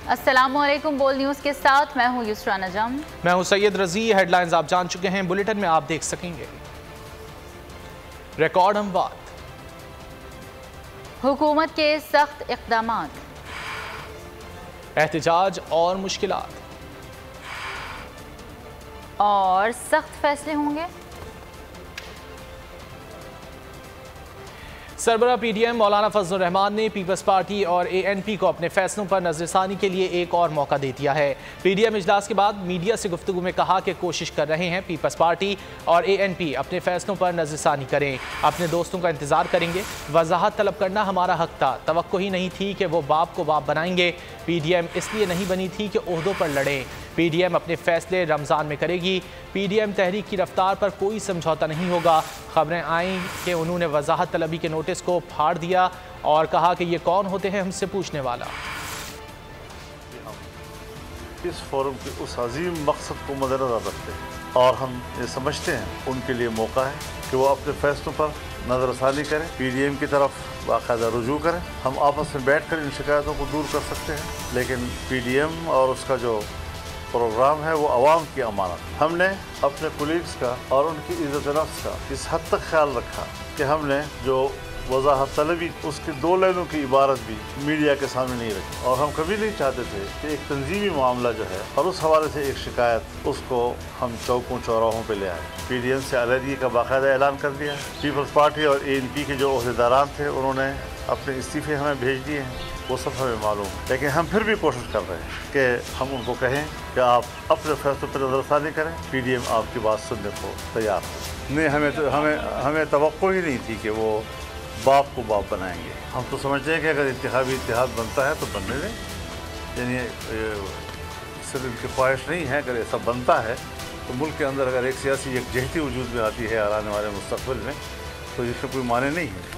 अस्सलामुअलैकुम। बोल न्यूज़ के साथ मैं हूं युसरा नजम। मैं हूं सैयद रजी। हेडलाइंस आप जान चुके हैं, बुलेटिन में आप देख सकेंगे। रिकॉर्ड अमवात, हुकूमत के सख्त इक़दामात, एहतिजाज और मुश्किलात, और सख्त फैसले होंगे। सरबरा पीडीएम मौलाना फजलुर रहमान ने पीपल्स पार्टी और एएनपी को अपने फैसलों पर नजरसानी के लिए एक और मौका दे दिया है। पीडीएम इजलास के बाद मीडिया से गुफ्तगू में कहा कि कोशिश कर रहे हैं पीपल्स पार्टी और एएनपी अपने फैसलों पर नजरसानी करें, अपने दोस्तों का इंतजार करेंगे। वजाहत तलब करना हमारा हक था, तवक्को ही नहीं थी कि वो बाप को बाप बनाएंगे। पीडीएम इसलिए नहीं बनी थी कि ओहदों पर लड़ें। पीडीएम अपने फैसले रमज़ान में करेगी। पीडीएम तहरीक की रफ्तार पर कोई समझौता नहीं होगा। खबरें आई कि उन्होंने वजाहत तलबी के नोटिस को फाड़ दिया और कहा कि ये कौन होते हैं हमसे पूछने वाला। इस फोरम के उस अजीम मकसद को मद्देनजर रखते हैं और हम ये समझते हैं उनके लिए मौका है कि वो अपने फैसलों पर नज़रसानी करें, पीडीएम की तरफ बाकायदा रुजू करें। हम आपस में बैठ कर इन शिकायतों को दूर कर सकते हैं, लेकिन पीडीएम और उसका जो प्रोग्राम है वो आवाम की अमानत। हमने अपने कोलीग्स का और उनकी इज़्ज़त नफ्स का इस हद तक ख्याल रखा कि हमने जो वजाहत तलबी उसकी 2 लाइनों की इबारत भी मीडिया के सामने नहीं रखी, और हम कभी नहीं चाहते थे कि एक तंजीमी मामला जो है और उस हवाले से एक शिकायत उसको हम चौकों चौराहों पे ले आए। पीडीएम से अलहदगी का बाकायदा ऐलान कर दिया। पीपल्स पार्टी और एएनपी के जो ओहदेदारान थे उन्होंने अपने इस्तीफे हमें भेज दिए हैं, वो सब हमें मालूम है, लेकिन हम फिर भी कोशिश कर रहे हैं कि हम उनको कहें कि आप अपने फैसलों पर नज़रसानी करें। पीडीएम आपकी बात सुनने को तैयार हो। नहीं, हमें तवक्को ही नहीं थी कि वो बाप को बाप बनाएंगे। हम तो समझते हैं कि अगर इंतखाबी इत्तेहाद बनता है तो बनने दें, यानी सिर्फ इनकी ख्वाहिश नहीं है। अगर ऐसा बनता है तो मुल्क के अंदर अगर एक सियासी यकजहती वजूद में आती है आने वाले मुस्तक़बिल में, तो इसका कोई माने नहीं है।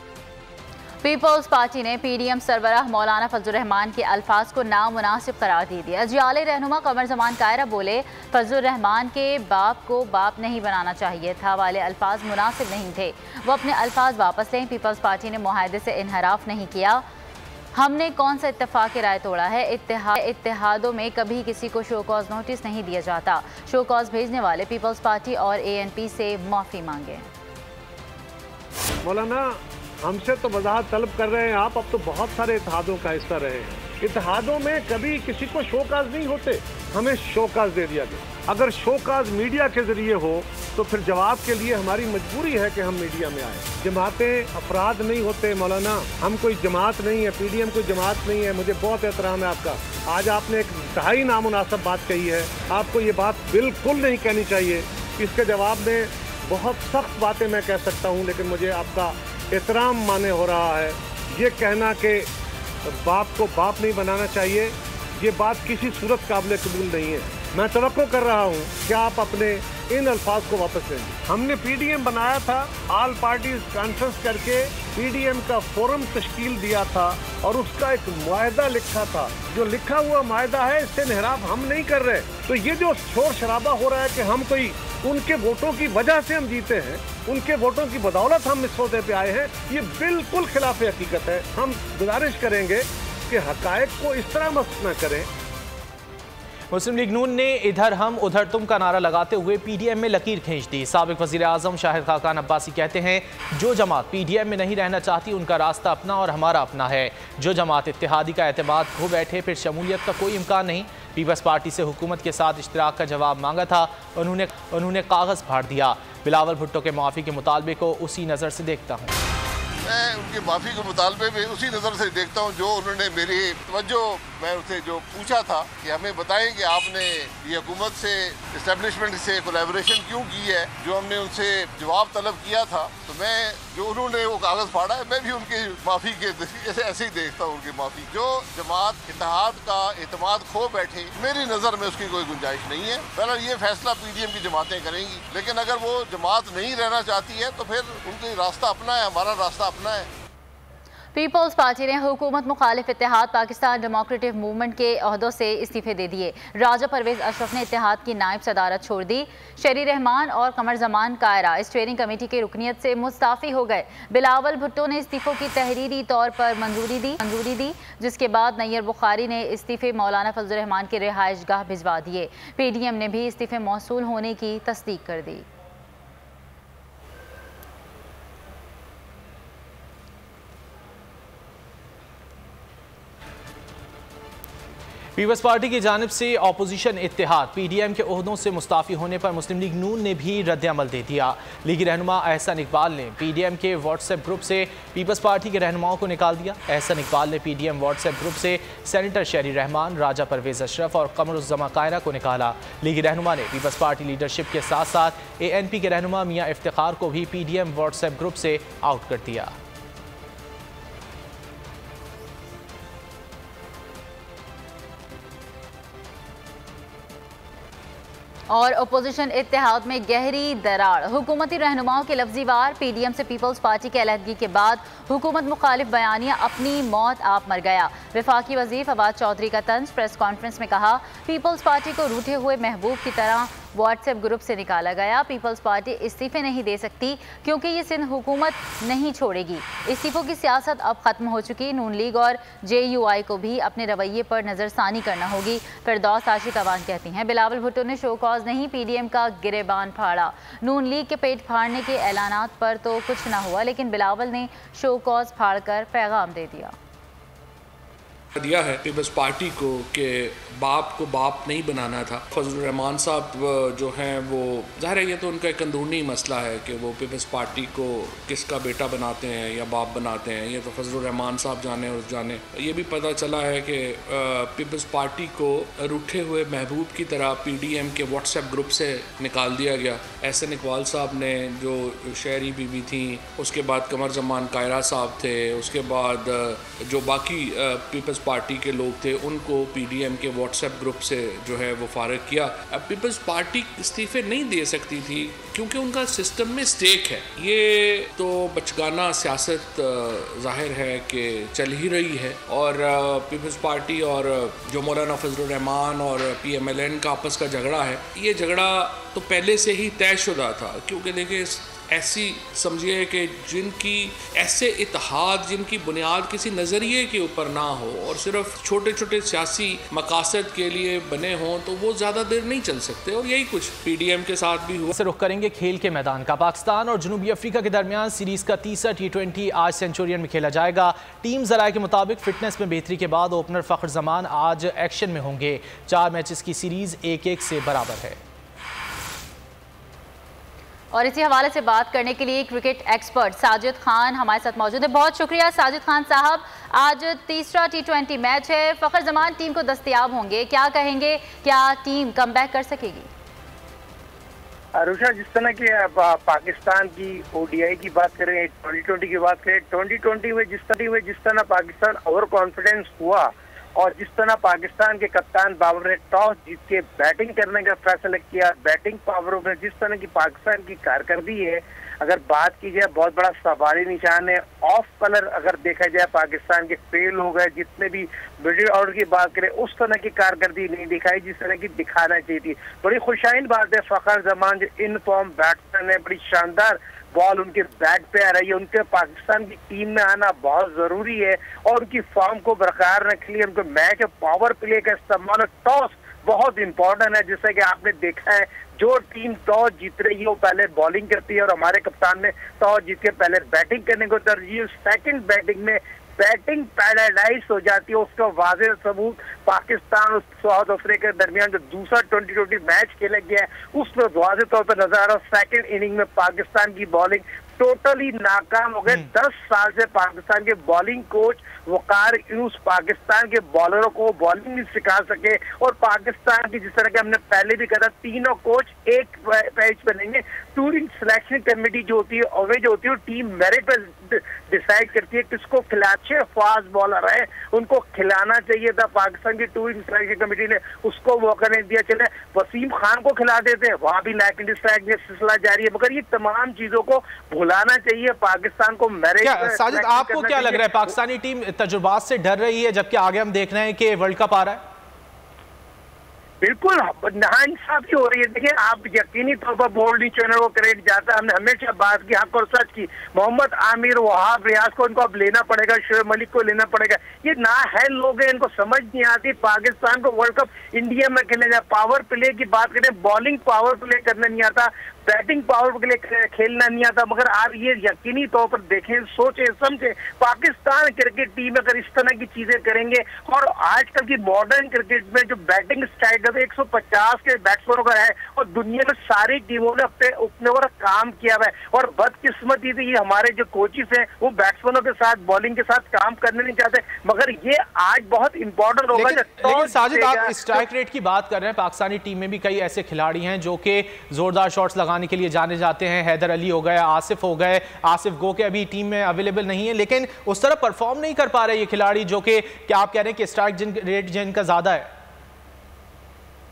पीपल्स पार्टी ने पीडीएम सरबराह मौलाना फजलुर रहमान के अल्फाज को नामुनासिब करार दे दिया। जियाले रहनुमा कमर जमान कायरा बोले, फजलुर रहमान के बाप को बाप नहीं बनाना चाहिए था, वाले अल्फाज मुनासिब नहीं थे, वो अपने अल्फाज वापस लें। पीपल्स पार्टी ने मुआहदे से इनहराफ नहीं किया। हमने कौन सा इत्तेफाक राय तोड़ा है? इत्तेहादों में कभी किसी को शो कॉज नोटिस नहीं दिया जाता। शो कॉज भेजने वाले पीपल्स पार्टी और एएनपी से माफ़ी मांगे। मौलाना, हमसे तो वजाहत तलब कर रहे हैं आप, अब तो बहुत सारे इत्तेहादों का हिस्सा रहे हैं। इत्तेहादों में कभी किसी को शोकाज नहीं होते, हमें शोकाज दे दिया गया। अगर शोकाज मीडिया के जरिए हो तो फिर जवाब के लिए हमारी मजबूरी है कि हम मीडिया में आए। जमातें अफराद नहीं होते मौलाना, हम कोई जमात नहीं है, पीडीएम कोई जमात नहीं है। मुझे बहुत एहतराम है आपका, आज आपने एक इंतहाई नामुनासिब बात कही है, आपको ये बात बिल्कुल नहीं कहनी चाहिए। इसके जवाब में बहुत सख्त बातें मैं कह सकता हूँ, लेकिन मुझे आपका एहतराम माने हो रहा है। ये कहना कि बाप को बाप नहीं बनाना चाहिए, ये बात किसी सूरत काबिल कबूल नहीं है। मैं तवक्को कर रहा हूँ कि आप अपने इन अल्फाज को वापस लेंगे। हमने पीडीएम बनाया था, ऑल पार्टीज कॉन्फ्रेंस करके पीडीएम का फोरम तश्कील दिया था और उसका एक मुआहदा लिखा था। जो लिखा हुआ मुआहदा है इससे इनहराफ हम नहीं कर रहे। तो ये जो शोर शराबा हो रहा है कि हम कोई उनके वोटों की वजह से हम जीते हैं, उनके वोटों की बदौलत हम इस सौदे पे आए हैं, ये बिल्कुल खिलाफ हकीकत है। हम गुजारिश करेंगे कि हकायक को इस तरह मस्त न करें। मुस्लिम लीग नून ने इधर हम उधर तुम का नारा लगाते हुए पीडीएम में लकीर खींच दी। साबिक वज़ीर आज़म शाहिद खाकान अब्बासी कहते हैं, जो जमात पीडीएम में नहीं रहना चाहती उनका रास्ता अपना और हमारा अपना है। जो जमात इत्तेहादी का एतमाद खो बैठे फिर शमूलियत का कोई इम्कान नहीं। पीपल्स पार्टी से हुकूमत के साथ इश्तराक का जवाब मांगा था, उन्होंने कागज़ फाड़ दिया। बिलावल भुट्टो के माफ़ी के मुतालबे को उसी नज़र से देखता हूँ। मैं उनके माफ़ी के मुतालबे में उसी नज़र से देखता हूँ जो उन्होंने मेरी तवज्जो, मैं उनसे जो पूछा था कि हमें बताएं कि आपने ये हुकूमत से, इस्टेब्लिशमेंट से कोलैबोरेशन क्यों की है, जो हमने उनसे जवाब तलब किया था, तो मैं जो उन्होंने वो कागज़ फाड़ा है, मैं भी उनकी माफ़ी के जैसे ऐसे ही देखता हूँ उनकी माफ़ी। जो जमात इत्तेहाद का एतमाद खो बैठे, मेरी नज़र में उसकी कोई गुंजाइश नहीं है। पहले ये फैसला पीडीएम की जमातें करेंगी, लेकिन अगर वो जमात नहीं रहना चाहती है तो फिर उनका रास्ता अपना है, हमारा रास्ता अपना है। पीपल्स पार्टी ने हुकूमत मुखालिफ इत्तेहाद पाकिस्तान डेमोक्रेटिक मूवमेंट के ओहदों से इस्तीफे दे दिए। राजा परवेज अशरफ ने इत्तेहाद की नायब सदारत छोड़ दी। शेरी रहमान और कमर जमान कायरा स्टीयरिंग कमेटी की रुकनीत से मुस्ताफ़ी हो गए। बिलावल भुट्टो ने इस्तीफों की तहरीरी तौर पर मंजूरी दी, जिसके बाद नैयर बुखारी ने इस्तीफे मौलाना फजल रहमान के रिहाइश गाह भिजवा दिए। PDM ने भी इस्तीफे मौसूल होने की तस्दीक कर दी। पीपल्स पार्टी की जानिब से अपोजिशन इत्तेहाद PDM के ओहदों से मुस्ताफ़ी होने पर मुस्लिम लीग नून ने भी रद्द-ए-अमल दे दिया। लीगी रहनुमा एहसन इकबाल ने PDM के व्हाट्सएप ग्रुप से पीपल्स पार्टी के रहनुमाओं को निकाल दिया। एहसन इकबाल ने PDM व्हाट्सएप ग्रुप से सेनेटर शेरी रहमान, राजा परवेज अशरफ और कमरुज़्ज़मा कायरा को निकाला। लीगी रहनुमा ने पीपल्स पार्टी लीडरशिप के साथ साथ ANP के रहनुमा मियाँ इफ्तिखार को भी PDM व्हाट्सएप ग्रुप से आउट कर दिया। और अपोजिशन इत्तेहाद में गहरी दरार, हुकूमती रहनुमाओं के लफ्जी वार। PDM से पीपल्स पार्टी के अलहदगी के बाद हुकूमत मुखालिफ बयानिया अपनी मौत आप मर गया। वफाकी वज़ीर फवाद चौधरी का तंज, प्रेस कॉन्फ्रेंस में कहा पीपल्स पार्टी को रूठे हुए महबूब की तरह व्हाट्सएप ग्रुप से निकाला गया। पीपल्स पार्टी इस्तीफे नहीं दे सकती क्योंकि ये सिंध हुकूमत नहीं छोड़ेगी। इस्तीफों की सियासत अब खत्म हो चुकी। नून लीग और JUI को भी अपने रवैये पर नज़रसानी करना होगी। फिरदौस आशिक अवान कहती हैं बिलावल भुट्टो ने शो कॉज नहीं PDM का गिरेबान फाड़ा। नून लीग के पेट फाड़ने के ऐलानात पर तो कुछ ना हुआ, लेकिन बिलावल ने शो कॉज फाड़कर पैगाम दे दिया है पीपल्स पार्टी को कि बाप को बाप नहीं बनाना था। फजल रहमान साहब जो हैं वो ज़ाहिर है ये तो उनका एक अंदरूनी मसला है कि वो पीपल्स पार्टी को किसका बेटा बनाते हैं या बाप बनाते हैं, ये तो फजल रहमान साहब जाने और जाने। ये भी पता चला है कि पीपल्स पार्टी को रूठे हुए महबूब की तरह PDM के व्हाट्सएप ग्रुप से निकाल दिया गया। एहसन इकबाल साहब ने जो शहरी बीबी थी, उसके बाद कमर जमान कायरा साहब थे, उसके बाद जो बाकी पीपल्स पार्टी के लोग थे उनको PDM के व्हाट्सएप ग्रुप से जो है वो फारिग किया। अब पीपल्स पार्टी इस्तीफे नहीं दे सकती थी क्योंकि उनका सिस्टम में स्टेक है। ये तो बचगाना सियासत जाहिर है कि चल ही रही है और पीपल्स पार्टी और जो मौलाना फजल रहमान और PMLN का आपस का झगड़ा है, ये झगड़ा तो पहले से ही तयशुदा था। क्योंकि देखिए ऐसी समझिए कि जिनकी ऐसे इत्तेहाद जिनकी बुनियाद किसी नज़रिए के ऊपर ना हो और सिर्फ छोटे छोटे सियासी मकासद के लिए बने हों तो वो ज़्यादा देर नहीं चल सकते, और यही कुछ PDM के साथ भी हुआ। से रुख करेंगे खेल के मैदान का। पाकिस्तान और जनूबी अफ्रीका के दरमियान सीरीज का तीसरा T20 आज सेंचुरियन में खेला जाएगा। टीम ज़राए के मुताबिक फिटनेस में बेहतरी के बाद ओपनर फ़ख्र जमान आज एक्शन में होंगे। 4 मैचेस की सीरीज 1-1 से बराबर है। और इसी हवाले से बात करने के लिए क्रिकेट एक्सपर्ट साजिद खान हमारे साथ मौजूद है। बहुत शुक्रिया साजिद खान साहब। आज तीसरा T20 मैच है, फ़ख्र जमान टीम को दस्तयाब होंगे, क्या कहेंगे, क्या टीम कमबैक कर सकेगी? अरुषा, जिस तरह की पाकिस्तान की ODI की बात करें, 2020 की बात करें, 2020 में जिस तरह पाकिस्तान ओवर कॉन्फिडेंस हुआ और जिस तरह पाकिस्तान के कप्तान बाबर ने टॉस जीत के बैटिंग करने का फैसला किया, बैटिंग पावरों में जिस तरह की पाकिस्तान की कारकर्दगी है, अगर बात की जाए बहुत बड़ा सवाली निशान है। ऑफ कलर अगर देखा जाए पाकिस्तान के फेल हो गए, जितने भी मिडिल ऑर्डर की बात करें उस तरह की कारकर्दगी नहीं दिखाई जिस तरह की दिखाना चाहिए थी। बड़ी खुशाइन बात है, फ़ख्र जमान जो इन फॉर्म बैट्समैन है, बड़ी शानदार बॉल उनके बैट पे आ रही है, उनके पाकिस्तान की टीम में आना बहुत जरूरी है और उनकी फॉर्म को बरकरार रखने के लिए उनको मैच और पावर प्ले का इस्तेमाल, टॉस बहुत इंपॉर्टेंट है। जैसे कि आपने देखा है जो टीम टॉस जीत रही है वो पहले बॉलिंग करती है और हमारे कप्तान ने टॉस जीत के पहले बैटिंग करने को तरजीह, सेकंड बैटिंग में बैटिंग पैराडाइज हो जाती है। उसका वाज़ेह सबूत पाकिस्तान और साउथ अफ्रीका के दरमियान जो दूसरा 2020 मैच खेला गया है उसमें वाज़ेह तौर पर नजर आ रहा है। सेकंड इनिंग में पाकिस्तान की बॉलिंग टोटली नाकाम हो गए। 10 साल से पाकिस्तान के बॉलिंग कोच वकार यूनुस पाकिस्तान के बॉलरों को बॉलिंग नहीं सिखा सके और पाकिस्तान की जिस तरह के हमने पहले भी कहा तीनों कोच एक पेज पर नहीं है। टूरिंग सिलेक्शन कमेटी जो होती है और जो होती है टीम मेरिट पर डिसाइड करती है किसको खिलाचे। फास्ट बॉलर है, उनको खिलाना चाहिए था। पाकिस्तान की टूरिंग सिलेक्शन कमेटी ने उसको मौका नहीं दिया। चले वसीम खान को खिला देते हैं, वहां भी लैक एंड स्ट्राइक में सिलसिला जारी है। मगर ये तमाम चीजों को भुलाना चाहिए। पाकिस्तान को मैरिज। साजिद, आपको क्या लग रहा है, पाकिस्तानी टीम तजुर्बात से डर रही है, जबकि आगे हम देख रहे हैं कि वर्ल्ड कप आ रहा है? बिल्कुल नाइंसाफी हो रही है। देखिए, आप यकीनी तौर पर बोल्ड न्यूज चैनल को क्रेडिट जाता है। हमने हमेशा बात की, हक और सच की। मोहम्मद आमिर, वहाब रियाज को इनको अब लेना पड़ेगा, शोएब मलिक को लेना पड़ेगा। ये ना है लोग हैं, इनको समझ नहीं आती। पाकिस्तान को वर्ल्ड कप इंडिया में खेलने जाए, पावर प्ले की बात करें, बॉलिंग पावर प्ले करना नहीं आता, बैटिंग पावर के लिए खेलना नहीं आता। मगर आप ये यकीनी तौर पर देखें, सोचे समझे, पाकिस्तान क्रिकेट टीम अगर इस तरह की चीजें करेंगे, और आजकल की मॉडर्न क्रिकेट में जो बैटिंग स्टाइल है 150 के बैट्समैनों का है, और दुनिया में सारी टीमों ने अपने ओपनर काम किया हुआ है। और बदकिस्मती थी, ये हमारे जो कोचिस हैं वो बैट्समैनों के साथ बॉलिंग के साथ काम करने नहीं चाहते। मगर ये आज बहुत इंपॉर्टेंट होगा। लेकिन साजिद, आप स्ट्राइक रेट की बात कर रहे हैं, पाकिस्तानी टीम में भी कई ऐसे खिलाड़ी हैं जो कि जोरदार शॉट्स लगाने के लिए जाने जाते हैं। हैदर अली हो गए, आसिफ हो गए, आसिफ गो के अभी टीम में अवेलेबल नहीं है, लेकिन उस तरह परफॉर्म नहीं कर पा रहे ये खिलाड़ी, जो कि क्या आप कह रहे हैं कि स्ट्राइक रेट जिनका ज्यादा है?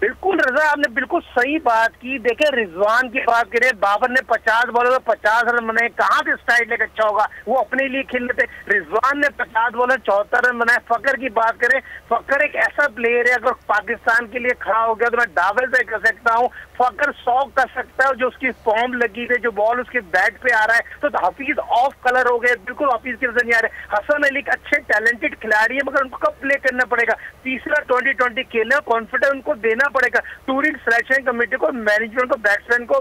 बिल्कुल रजा, आपने बिल्कुल सही बात की। देखे, रिजवान की बात करें, बाबर ने 50 बॉलों में 50 रन बनाए, कहाँ से स्टाइल लेकर अच्छा होगा? वो अपने लिए खेल लेते। रिजवान ने 50 बॉलों में 74 रन बनाए। फकर की बात करें, फकर एक ऐसा प्लेयर है, अगर पाकिस्तान के लिए खड़ा हो गया तो मैं दावे से कह सकता हूँ फकर 100 कर सकता है। जो उसकी फॉर्म लगी है, जो बॉल उसके बैट पे आ रहा है, तो हफीज ऑफ कलर हो गए, बिल्कुल हफीज के नजर नहीं आ रहे। हसन अली अच्छे टैलेंटेड खिलाड़ी है, मगर उनको कब प्ले करना पड़ेगा? तीसरा 2020 खेलना, कॉन्फिडेंस उनको देना पड़ेगा। टूरिंग सिलेक्शन कमेटी को, मैनेजमेंट को, बैट्समैन को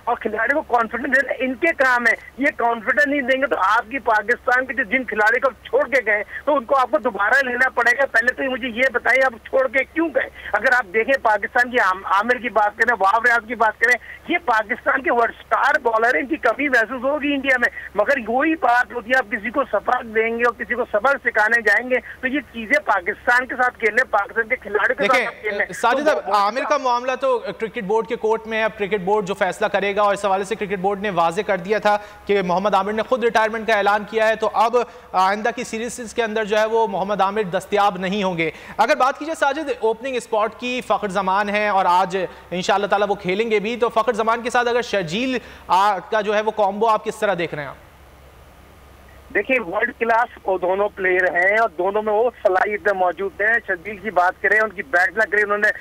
और खिलाड़ी को कॉन्फिडेंस देना इनके काम है। ये कॉन्फिडेंस नहीं देंगे तो आपकी पाकिस्तान के जिन खिलाड़ी को छोड़ के गए, तो उनको आपको दोबारा लेना पड़ेगा। पहले तो मुझे ये बताइए, आप छोड़ के क्यों गए? अगर आप देखें, पाकिस्तान की आमिर की बात करें, वहाब रियाज की बात करें, ये पाकिस्तान के वर्ल्ड स्टार बॉलर है, इनकी कमी महसूस होगी इंडिया में। मगर वही बात होती है, आप किसी को सबक देंगे और किसी को सबक सिखाने जाएंगे, तो ये चीजें पाकिस्तान के साथ खेलने, पाकिस्तान के खिलाड़ियों के साथ खेलने। साजिद, आमिर का मामला तो क्रिकेट बोर्ड के कोर्ट में है। अब क्रिकेट बोर्ड जो फैसला करेगा, और इस हवाले से क्रिकेट बोर्ड ने वाजे कर दिया था कि मोहम्मद आमिर ने खुद रिटायरमेंट का ऐलान किया है, तो अब आइंदा की सीरीज के अंदर जो है वो मोहम्मद आमिर दस्तयाब नहीं होंगे। अगर बात कीजिए साजिद ओपनिंग स्पॉट की, फखर जमान है और आज इंशाअल्लाह ताला वो खेलेंगे भी, तो फखर जमान के साथ अगर शर्जील का जो है वो कॉम्बो आप किस तरह देख रहे हैं? देखिए, वर्ल्ड क्लास वो दोनों प्लेयर हैं और दोनों में वो सलाहियतें मौजूद हैं। शर्जील की बात करें, उनकी बैट ना करें, उन्होंने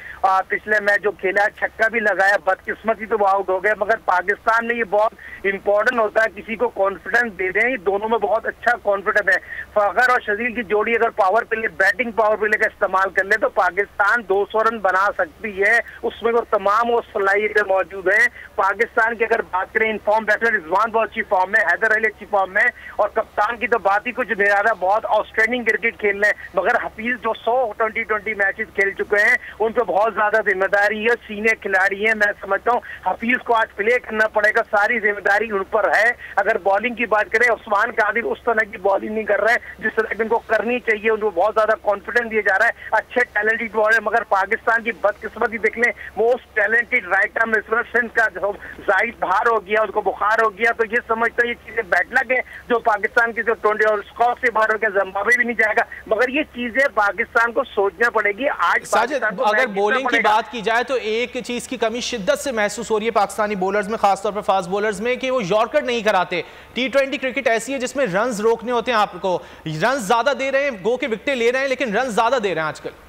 पिछले मैच जो खेला छक्का भी लगाया, बदकिस्मती तो वो आउट हो गए। मगर पाकिस्तान में ये बहुत इंपॉर्टेंट होता है, किसी को कॉन्फिडेंस दे दें। ये दोनों में बहुत अच्छा कॉन्फिडेंस है। फखर और शर्जील की जोड़ी अगर power play, batting power play का इस्तेमाल कर ले तो पाकिस्तान 200 रन बना सकती है। उसमें वो तमाम वो सलाहियतें मौजूद हैं। पाकिस्तान की अगर बात करें, इनफॉर्म बैट्समैन रिजवान बहुत अच्छी फॉर्म में, हैदर अली अच्छी फॉर्म में, और कप्तान की तो बात ही कुछ नहीं आ रहा, बहुत आउटस्टैंडिंग क्रिकेट खेल रहे हैं। मगर हफीज जो 100 2020 मैचेस खेल चुके हैं, उन पर बहुत ज्यादा जिम्मेदारी है। सीनियर खिलाड़ी है, मैं समझता हूँ हफीज को आज प्ले करना पड़ेगा, सारी जिम्मेदारी उन पर है। अगर बॉलिंग की बात करें, उस्मान कादिर उस तरह की बॉलिंग नहीं कर रहे हैं जिस तरह की उनको करनी चाहिए। उनको बहुत ज्यादा कॉन्फिडेंस दिया जा रहा है, अच्छे टैलेंटेड बॉलर। मगर पाकिस्तान की बदकिस्मती देख लें, most talented right arm spinner Sindh का जाहिद बाहर हो गया, उसको बुखार हो गया, तो ये समझता है ये चीजें बैड लग है जो पाकिस्तान की जो 20 और स्कॉट से बाहर होकर जिम्बाब्वे भी नहीं जाएगा। मगर ये चीजें पाकिस्तान को सोचना पड़ेगी। आज साजिद, अगर बॉलिंग की बात की जाए तो एक चीज की कमी शिद्दत से महसूस हो रही है पाकिस्तानी बॉलर्स में, खासतौर पर फास्ट बॉलर्स में, कि वो यॉर्कर नहीं कराते। T20 क्रिकेट ऐसी है जिसमें रन रोकने होते हैं, आपको रन ज्यादा दे रहे हैं, गो के विकेटें ले रहे हैं, लेकिन रन ज्यादा दे रहे हैं आजकल।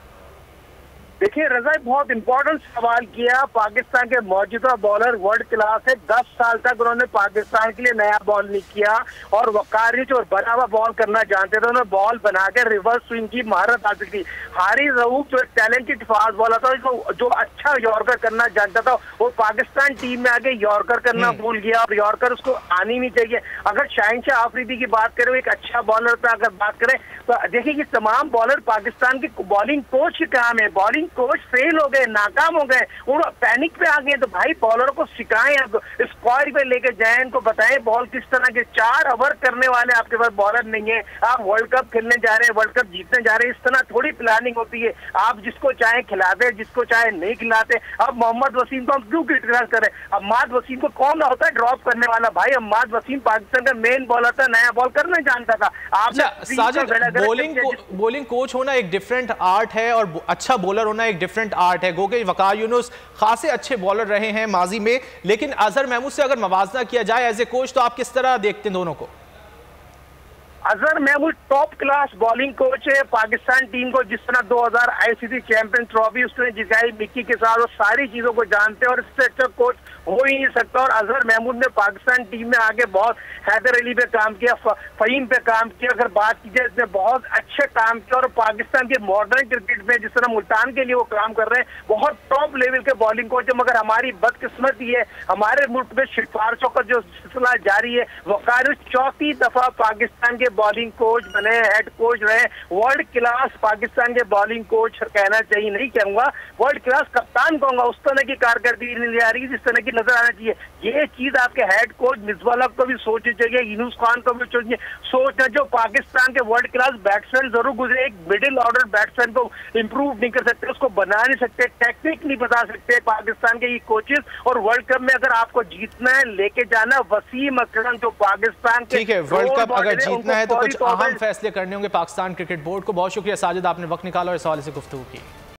देखिए रजा, बहुत इंपॉर्टेंट सवाल किया। पाकिस्तान के मौजूदा बॉलर वर्ल्ड क्लास है। 10 साल तक उन्होंने पाकिस्तान के लिए नया बॉल नहीं किया और वकार रिच और बना हुआ बॉल करना जानते थे। उन्होंने बॉल बनाकर रिवर्स स्विंग की महारत हासिल की। हारिस रऊफ जो टैलेंटेड फास्ट बॉलर था, जो अच्छा यॉर्कर करना जानता था, वो पाकिस्तान टीम में आके यॉर्कर करना भूल गया और यॉर्कर उसको आनी नहीं चाहिए। अगर शाहिन शाह आफरीदी की बात करें, एक अच्छा बॉलर था। अगर बात करें देखिए कि तमाम बॉलर पाकिस्तान के बॉलिंग कोच के काम है, बॉलिंग कोच फेल हो गए, नाकाम हो गए, वो पैनिक पे आ गए। तो भाई बॉलर को सिखाएं, अब स्क्वायर पे लेके जाएं, इनको बताएं बॉल किस तरह के 4 ओवर करने वाले आपके पास बॉलर नहीं है। आप वर्ल्ड कप खेलने जा रहे हैं, वर्ल्ड कप जीतने जा रहे हैं, इस तरह थोड़ी प्लानिंग होती है। आप जिसको चाहे खिलाते, जिसको चाहे नहीं खिलाते। अब मोहम्मद वसीम को हम क्यों क्रिटिसाइज करें? अम्माद वसीम को कौन होता है ड्रॉप करने वाला? भाई अम्माद वसीम पाकिस्तान का मेन बॉलर था, नया बॉल करना जानता था। बॉलिंग कोच होना एक डिफरेंट आर्ट है और अच्छा बॉलर होना एक डिफरेंट आर्ट है। गो के वकार यूनुस खासे अच्छे बॉलर रहे हैं माजी में, लेकिन अजहर महमूद से अगर मवाजना किया जाए एज ए कोच तो आप किस तरह देखते हैं दोनों को? Azhar Mahmood top class bowling coach है। पाकिस्तान टीम को जिस तरह 2000 आईसीसी चैंपियन ट्रॉफी उसने जिताई मिक्की के साथ, और सारी चीजों को जानते हैं और इससे अच्छा कोच हो ही नहीं सकता। और अजहर महमूद ने पाकिस्तान टीम में आगे बहुत हैदर अली पे काम किया, फहीम पे काम किया। अगर बात की जाए इसने बहुत अच्छे काम किया और पाकिस्तान के मॉडर्न क्रिकेट में जिस तरह मुल्तान के लिए वो काम कर रहे हैं, बहुत टॉप लेवल के बॉलिंग कोच है। मगर हमारी बदकिस्मती है, हमारे मुल्क में सिफारिशों का जो सिलसिला जारी है। वकार चौथी दफा पाकिस्तान के बॉलिंग कोच बने, हेड कोच रहे, वर्ल्ड क्लास पाकिस्तान के बॉलिंग कोच कहना चाहिए, नहीं कहूंगा, वर्ल्ड क्लास कप्तान कहूंगा। उस तरह की कारकर्दगी नहीं आ रही जिस तरह की नजर आना चाहिए। ये चीज आपके हेड कोच मिसबाह को भी सोचनी चाहिए, यूनुस खान को भी सोचना। जो पाकिस्तान के वर्ल्ड क्लास बैट्समैन जरूर गुजरे, एक मिडिल ऑर्डर बैट्समैन को इंप्रूव नहीं कर सकते, उसको बना नहीं सकते, टेक्निक नहीं बता सकते पाकिस्तान के ये कोचेस। और वर्ल्ड कप में अगर आपको जीतना है, लेके जाना, वसीम अकरम जो पाकिस्तान के, ठीक है, वर्ल्ड कप अगर जीतना है तो कुछ अहम फैसले करने होंगे पाकिस्तान क्रिकेट बोर्ड को। बहुत शुक्रिया साजिद, आपने वक्त निकाला और इस हवाले से गुफ्तगू की।